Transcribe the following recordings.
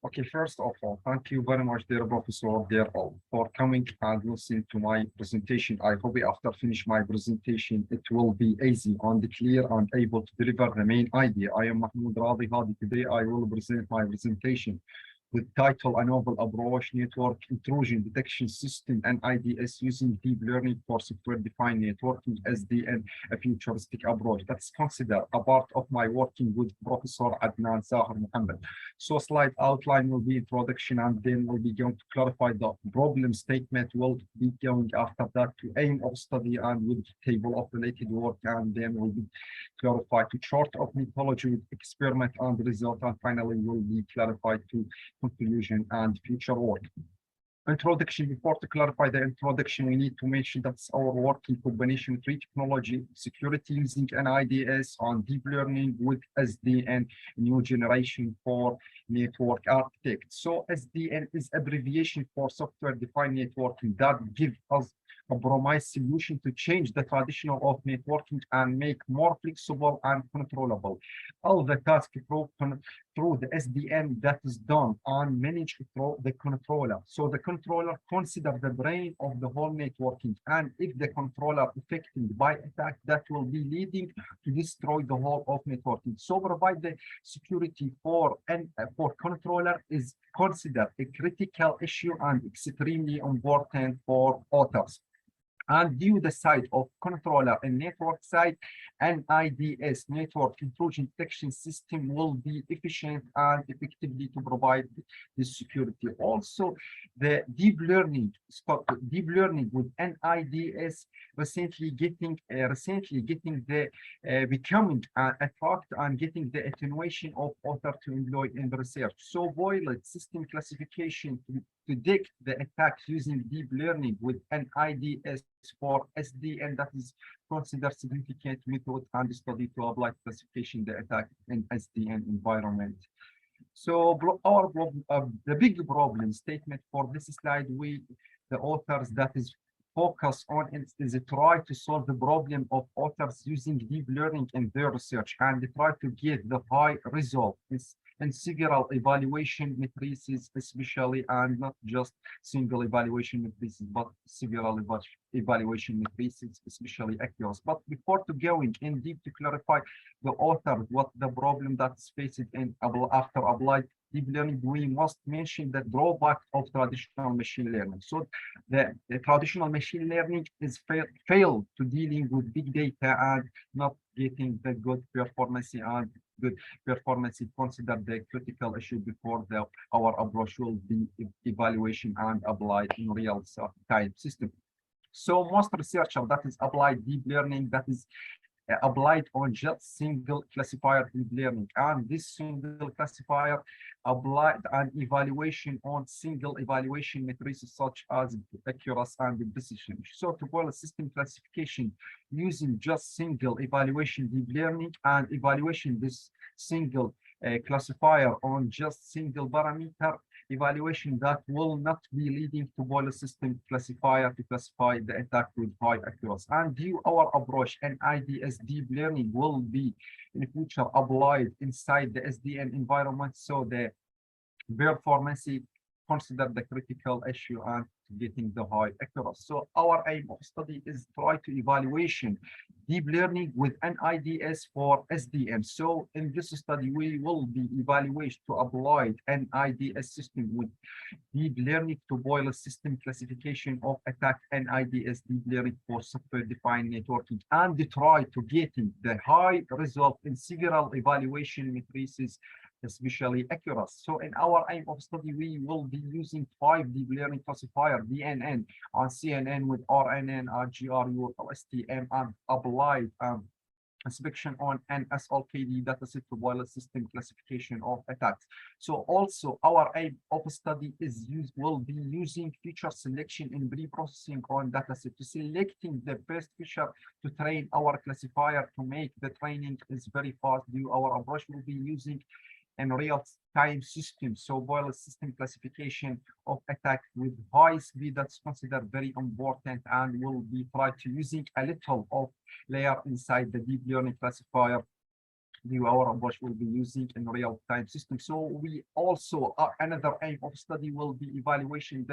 Okay, first of all, thank you very much, dear Professor, dear all, for coming and listening to my presentation. I hope after finish my presentation, it will be easy and clear and able to deliver the main idea. I am Mhmood Radhi Hadi. Today, I will present my presentation with title A Novel Approach Network Intrusion Detection System and NIDS using deep learning for software-defined networking SDN, a futuristic approach. That's considered a part of my working with Professor Adnan, Saher, Mohammed. So slide outline will be introduction, and then we'll be going to clarify the problem statement. We'll be going after that to aim of study and with table of related work, and then we'll be clarified to chart of methodology with experiment and result, and finally will be clarified to conclusion and future work. Introduction. Before to clarify the introduction, we need to mention that's our working combination with technology, security using NIDS on deep learning with SDN, new generation for network architect. So SDN is abbreviation for software-defined networking that gives us a promised solution to change the traditional of networking and make more flexible and controllable. All the tasks through the SDN that is done and managed through the controller. So the controller considers the brain of the whole networking, and if the controller affected by attack, that will be leading to destroy the whole of networking. So provide the security for controller is considered a critical issue and extremely important for authors. And due the side of controller and network side, NIDS, Network Intrusion Detection System, will be efficient and effectively to provide this security. Also, the deep learning with NIDS recently getting the becoming attract and getting the attenuation of author to employ in the research. So boiled system classification to predict the attacks using deep learning with NIDS for SDN, that is considered significant method and study to apply classification the attack in SDN environment. So the big problem statement for this slide, the authors that is focus on is try to solve the problem of authors using deep learning in their research, and they try to get the high result in several evaluation matrices, especially, and not just single evaluation matrices, but several evaluation matrices, especially accuracy. But before to going in deep to clarify the author, what the problem that's faced in after applied deep learning, we must mention the drawback of traditional machine learning. So the traditional machine learning is failed to dealing with big data and not getting the good performance, and good performance is considered the critical issue before our approach will be evaluation and applied in real time system. So most researcher that is applied deep learning, that is applied on just single classifier deep learning, and this single classifier applied an evaluation on single evaluation matrices such as accuracy and precision. So to boil a system classification using just single evaluation deep learning and evaluation this single classifier on just single parameter evaluation, that will not be leading to boil system classifier to classify the attack with high accuracy. And due our approach and NIDS deep learning will be in the future applied inside the SDN environment, so the performance consider the critical issue and getting the high accuracy. So our aim of study is try to evaluation deep learning with NIDS for SDN. So in this study, we will be evaluated to apply NIDS system with deep learning to boil a system classification of attack NIDS deep learning for software-defined networking, and try to getting the high result in several evaluation matrices, especially accuracy. So in our aim of study, we will be using 5 deep learning classifier, DNN on CNN with RNN, GRU, LSTM, and applied inspection on NSL-KDD dataset to boil system classification of attacks. So also our aim of study will be using feature selection in pre-processing on dataset to selecting the best feature to train our classifier to make the training is very fast. Our approach will be using and real-time system, so boil system classification of attack with high speed, that's considered very important, and will be tried to using a little of layer inside the deep learning classifier our approach will be using in real-time system. So we also another aim of study will be evaluation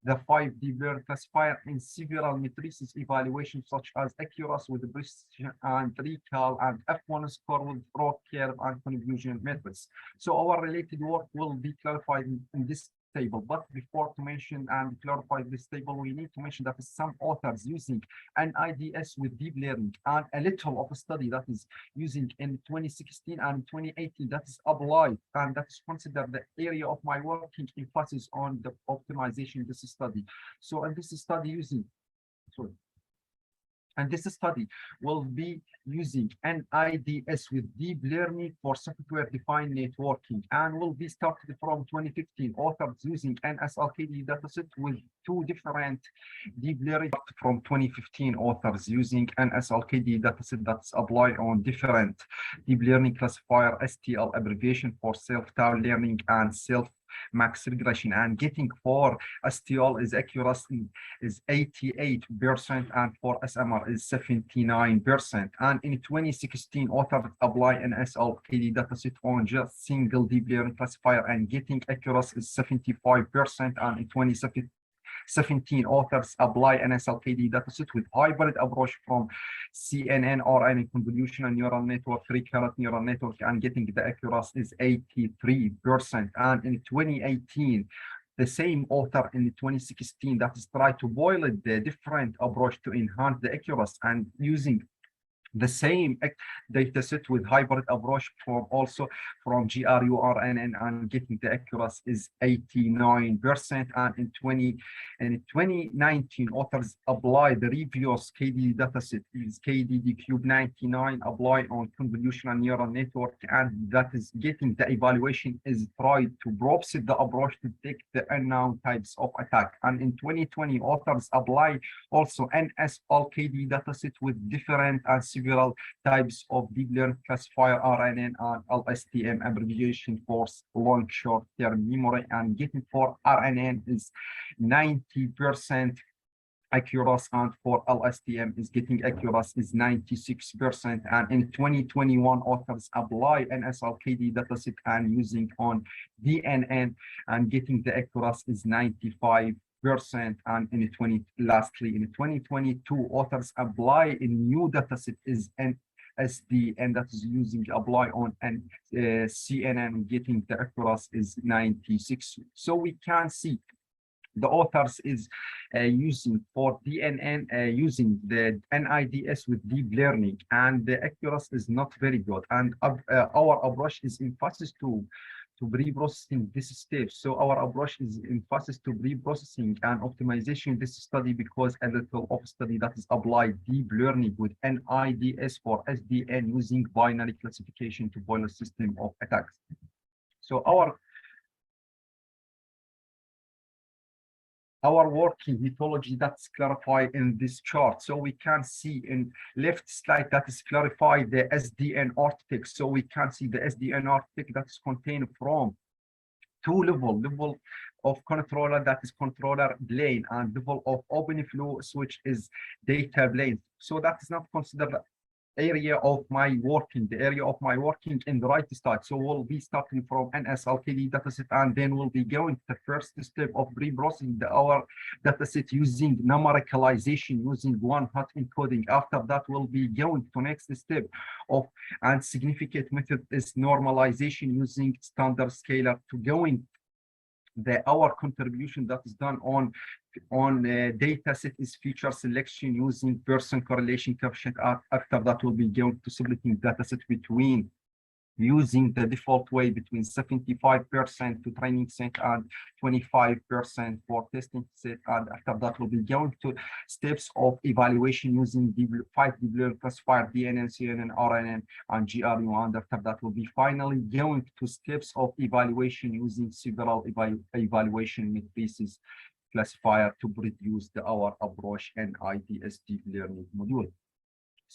the 5D blur classifier in several matrices evaluation such as accuracy with precision and recall and F1 score with raw curve and convolution methods. So our related work will be clarified in this table, but before to mention and clarify this table, we need to mention that some authors using an NIDS with deep learning and a little of a study that is using in 2016 and 2018 that is applied, and that is considered the area of my working emphasis on the optimization in this study. So in this study using, sorry, and this study will be using NIDS with deep learning for software-defined networking, and will be started from 2015. Authors using NSL-KDD dataset with two different deep learning from 2015. Authors using NSL-KDD dataset that's applied on different deep learning classifier STL abbreviation for self-taught learning and max regression, and getting for STL is accuracy is 88% and for SMR is 79%. And in 2016, authors apply an NSL-KDD dataset on just single deep learning classifier and getting accuracy is 75%. And in 2017, authors apply an NSL-KDD dataset with hybrid approach from CNN or any convolutional neural network, recurrent neural network, and getting the accuracy is 83%. And in 2018, the same author in 2016 that is try to boil it, the different approach to enhance the accuracy and using the same data set with hybrid approach from also from GRURNN and getting the accuracy is 89%. And in 2019, authors apply the previous KDD dataset is KDD cube 99 apply on convolutional neural network, and that is getting the evaluation is tried to proceed the approach to detect the unknown types of attack. And in 2020, authors apply also NSL-KDD dataset with different and several types of deep learning classifier RNN and LSTM abbreviation for long short-term memory, and getting for RNN is 90% accuracy, and for LSTM is getting accuracy is 96%. And in 2021, authors apply NSL-KDD dataset and using on DNN and getting the accuracy is 95%. And lastly, in 2022, authors apply a new dataset is an SDN that is using apply on and CNN, getting the accuracy is 96. So we can see the authors is using for DNN using the NIDS with deep learning, and the accuracy is not very good. And our approach is emphasis to pre-processing this step. So our approach is emphasis to pre-processing and optimization this study, because a little of study that is applied deep learning with NIDS for SDN using binary classification to boil a system of attacks. So our working methodology that's clarified in this chart. So we can see in left slide that is clarified the SDN architecture. So we can see the SDN architecture that is contained from two level of controller, that is controller plane, and level of open flow switch is data plane. So that is not considered area of my working, the area of my working in the right side. So we'll be starting from NSL-KDD dataset, and then we'll be going to the first step of pre-processing our dataset using numericalization using one-hot encoding. After that, we'll be going to next step of and significant method is normalization using standard scalar to going our contribution that is done on data set is feature selection using person correlation coefficient. After that, we'll be going to splitting data set between using the default way between 75% to training set and 25% for testing set. And after that, we'll be going to steps of evaluation using the 5 deep learning classifier DNN, CNN, RNN, and GRU. And after that, we'll be finally going to steps of evaluation using several evaluation matrices classifier to produce our approach and NIDS deep learning module.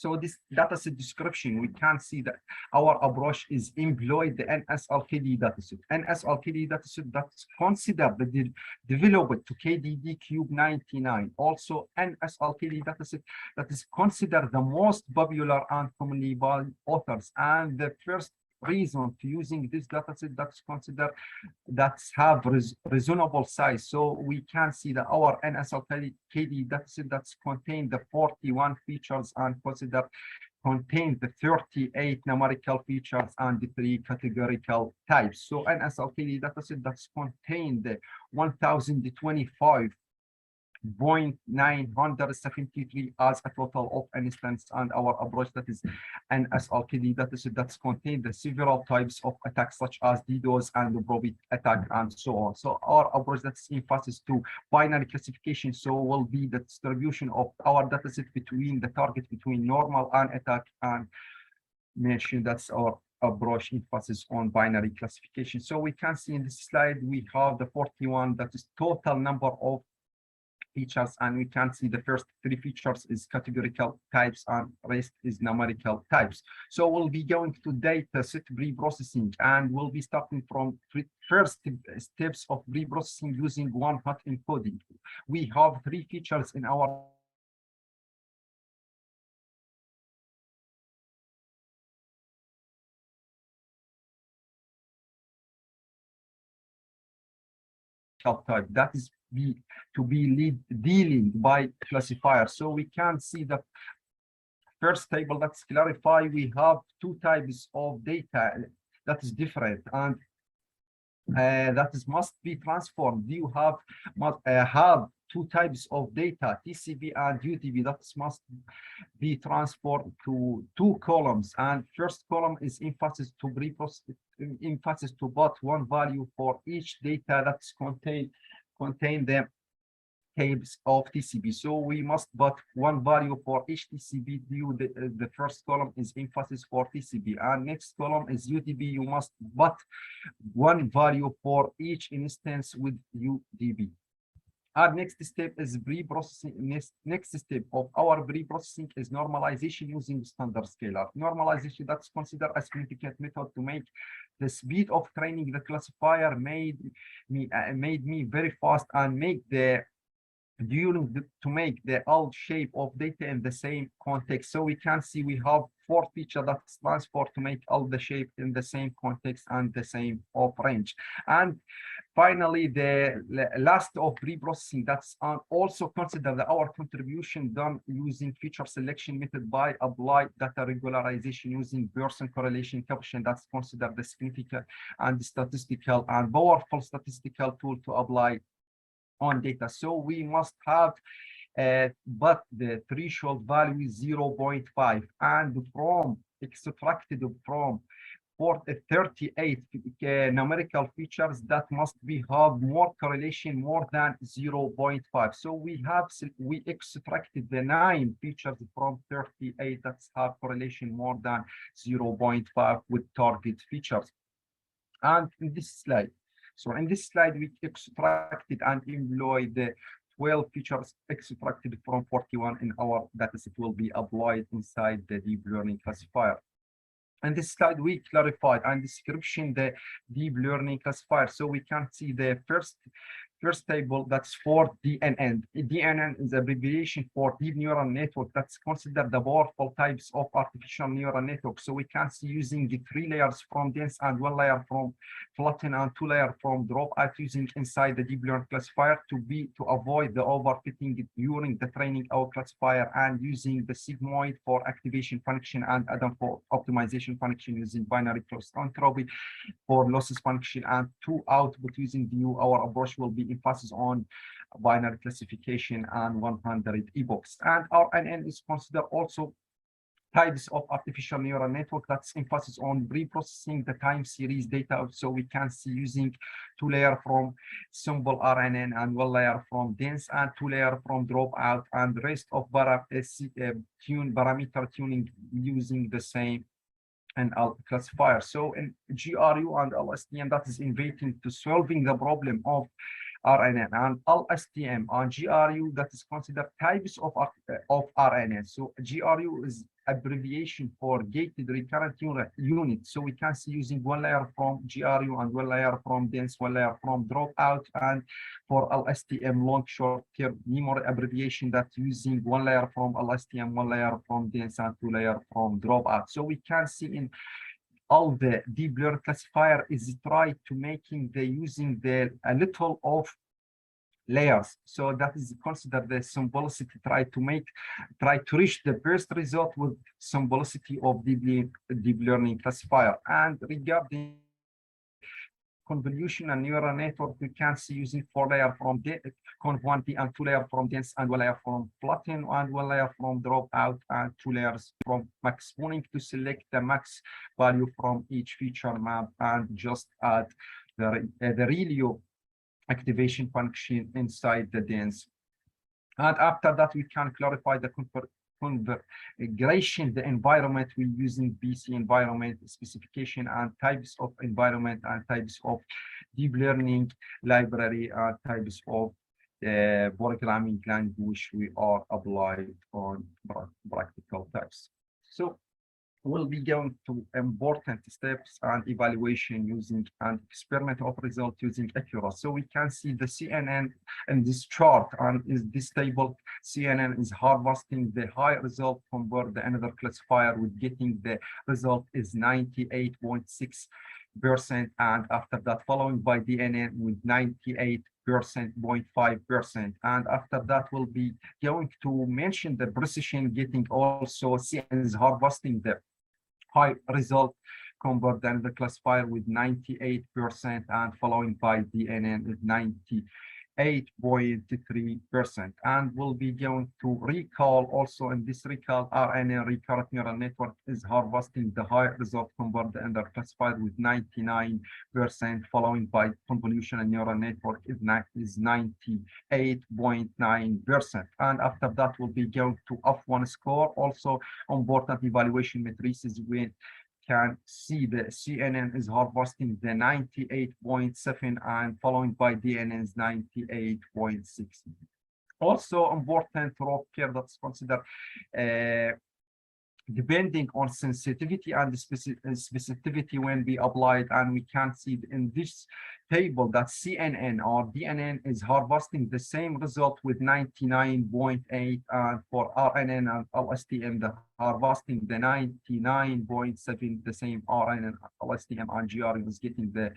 So this dataset description, we can see that our approach is employed the NSL-KDD dataset. NSL-KDD dataset that's considered the developed to KDD cube 99. Also NSL-KDD dataset that is considered the most popular and commonly by authors. And the first reason to using this dataset that's considered that's have reasonable size. So we can see that our NSL-KDD dataset that's contained the 41 features and contain the 38 numerical features and the 3 categorical types. So NSL-KDD dataset that's contained the 1023.973 as a total of instance, and our approach that is NSL-KDD dataset that's contained the several types of attacks such as DDoS and the probit attack and so on. So our approach that's emphasis to binary classification, so will be the distribution of our dataset between the target between normal and attack, and mention that's our approach emphasis on binary classification. So we can see in this slide we have the 41, that is total number of features, and we can see the first 3 features is categorical types and rest is numerical types. So we'll be going to data set pre-processing, and we'll be starting from first steps of pre-processing using one-hot encoding. We have 3 features in our type that is dealing by classifier. So we can see the first table that's clarify we have 2 types of data that is different, and that is must be transformed. You have 2 types of data, TCP and UDP, that must be transformed to 2 columns. And first column is emphasis to put 1 value for each data that's contain the types of TCP. So we must put 1 value for each TCP view. The first column is emphasis for TCP, and next column is UDP. You must put 1 value for each instance with UDP. Our next step is pre-processing. Next step of our pre-processing is normalization using standard scalar. Normalization that's considered a significant method to make the speed of training the classifier made me very fast, and make the to make the old shape of data in the same context. So we can see we have 4 features that stands for to make all the shape in the same context and the same of range. And finally, the last of pre-processing that's also considered our contribution done using feature selection method by applied data regularization using Pearson correlation coefficient. That's considered the significant and statistical and powerful statistical tool to apply on data. So we must have but the threshold value is 0.5, and from extracted from 38 numerical features that must be have more correlation more than 0.5. So we extracted the 9 features from 38 that have correlation more than 0.5 with target features. And in this slide, we extracted and employed the 12 features extracted from 41 in our dataset will be applied inside the deep learning classifier. And this slide we clarified and description the deep learning classifier. So we can see the first table that's for DNN. DNN is abbreviation for deep neural network. That's considered the powerful types of artificial neural network. So we can see using the 3 layers from dense and 1 layer from flatten and 2 layers from Drawback using inside the deep learning classifier to avoid the overfitting during the training of classifier, and using the sigmoid for activation function and Adnan for optimization function using binary cross entropy for losses function, and 2 output using the our approach will be emphasis on binary classification and 100 epochs. And RNN is considered also types of artificial neural network that's emphasis on pre-processing the time series data. So we can see using 2 layer from simple RNN and 1 layer from dense and 2 layer from dropout, and the rest of parameter tuning using the same and classifier. So in GRU and LSTM that is innovating to solving the problem of RNN, and LSTM and GRU that is considered types of RNN. So GRU is abbreviation for gated recurrent unit. So we can see using one layer from GRU and one layer from dense, one layer from dropout, and for LSTM long short-term memory abbreviation that using one layer from LSTM, one layer from dense, and two layer from dropout. So we can see in all the deep learning classifier is try to making the using the a little of layers. So that is considered the symbolicity, try to reach the best result with symbolicity of deep learning classifier. And regarding convolutional neural network, we can see using 4 layer from conv1 and 2 layer from dense, and 1 layer from flatten, and 1 layer from dropout, and 2 layers from max spooning to select the max value from each feature map, and just add the ReLU activation function inside the dense. And after that, we can clarify the configuration, the environment we're using, BC environment specification, and types of environment, and types of deep learning library, and types of programming language we are applied on practical types. So we'll be going to important steps and evaluation using an experiment of result using accuracy. So we can see the CNN in this chart, and is this table. CNN is harvesting the high result convert the another classifier with getting the result is 98.6%, and after that following by DNN with 98.5%, and after that we'll be going to mention the precision getting also CNN is harvesting the high result convert then the classifier with 98%, and following by DNN with 98.3%. And we'll be going to recall also in this recall RNN recurrent neural network is harvesting the high result convert the under classifier with 99%, following by convolutional neural network is 98.9%. And after that we'll be going to F1 score, also important evaluation matrices. We can see the CNN is harvesting the 98.7, and following by DNN is 98.6. Also important raw curve that's considered depending on sensitivity and specificity when we applied, and we can see in this table that CNN or DNN is harvesting the same result with 99.8, and for RNN and LSTM the harvesting the 99.7, the same RNN, LSTM, and GRU is getting the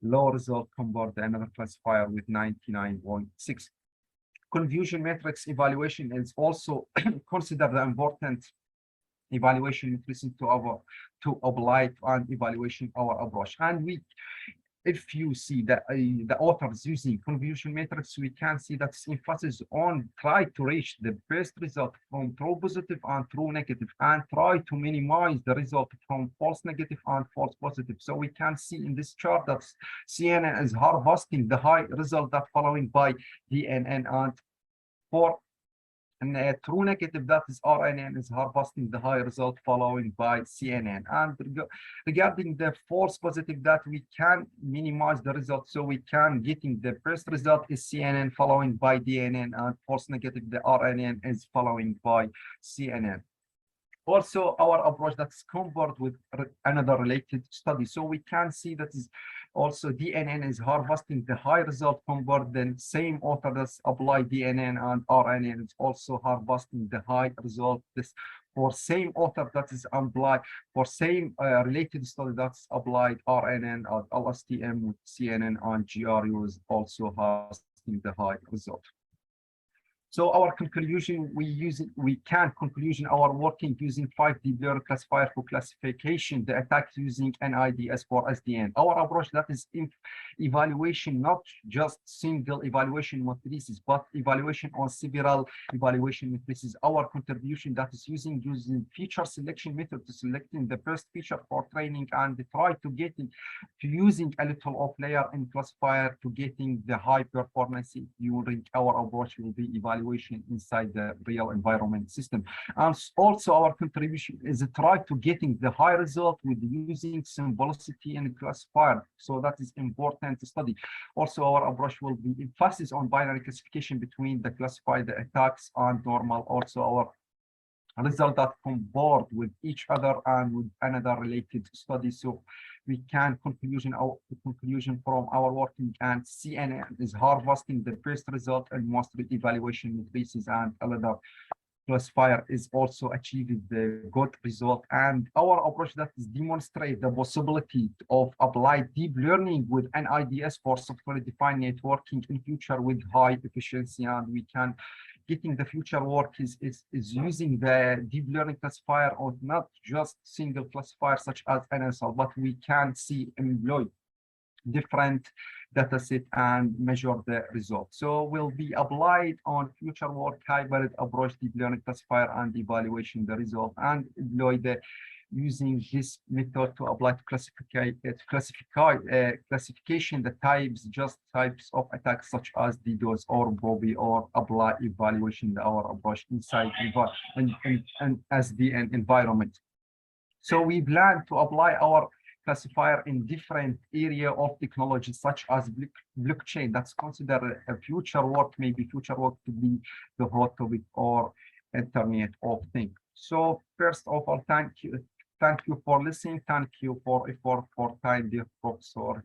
low result convert the another classifier with 99.6. Confusion matrix evaluation is also considered the important evaluation matrices to apply and evaluation our approach. And if you see that the authors using confusion matrix, we can see that emphasis on try to reach the best result from true positive and true negative, and try to minimize the result from false negative and false positive. So we can see in this chart that CNN is harvesting the high result that following by DNN, and for true negative, that is RNN, is harvesting the high result following by CNN. And regarding the false positive, that we can minimize the result, so we can getting the best result is CNN following by DNN, and false negative, the RNN is following by CNN. Also, our approach that's convert with another related study. So we can see that is also DNN is harvesting the high result convert, then same author that's apply DNN, and RNN is also harvesting the high result. This for same author that is applied for same related study that's applied RNN or LSTM with CNN, and GRU is also harvesting the high result. So our conclusion, we can conclusion our working using 5 deep learning classifier for classification, the attack using NIDS for SDN. Our approach that is evaluation, not just single evaluation matrices, but evaluation on several evaluation matrices. Our contribution that is using feature selection method to selecting the best feature for training, and try to using a little of layer in classifier to getting the high performance during our approach will be evaluation inside the real environment system. And also our contribution is to try to getting the high result with using symbolicity and classifier. So that is important to study. Also our approach will be emphasis on binary classification between the classified, the attacks, and normal. Also our results that comport with each other and with another related study. So we can conclusion from our working, and CNN is harvesting the best result and mastery evaluation matrices, and another classifier is also achieving the good result. And our approach that is demonstrate the possibility of applied deep learning with NIDS for software-defined networking in future with high efficiency. And we can getting the future work is using the deep learning classifier, or not just single classifier such as NSL, but we can see employ different data set and measure the results. So will be applied on future work hybrid approach deep learning classifier and evaluation the result, and employ the using this method to apply to classification the types of attacks such as DDoS or Bobby, or apply evaluation our approach inside and SDN environment. So we plan to apply our classifier in different area of technology such as blockchain. That's considered a future work, maybe future work to be the hot topic, or Internet of Things. So first of all, thank you for listening. Thank you for time, dear Professor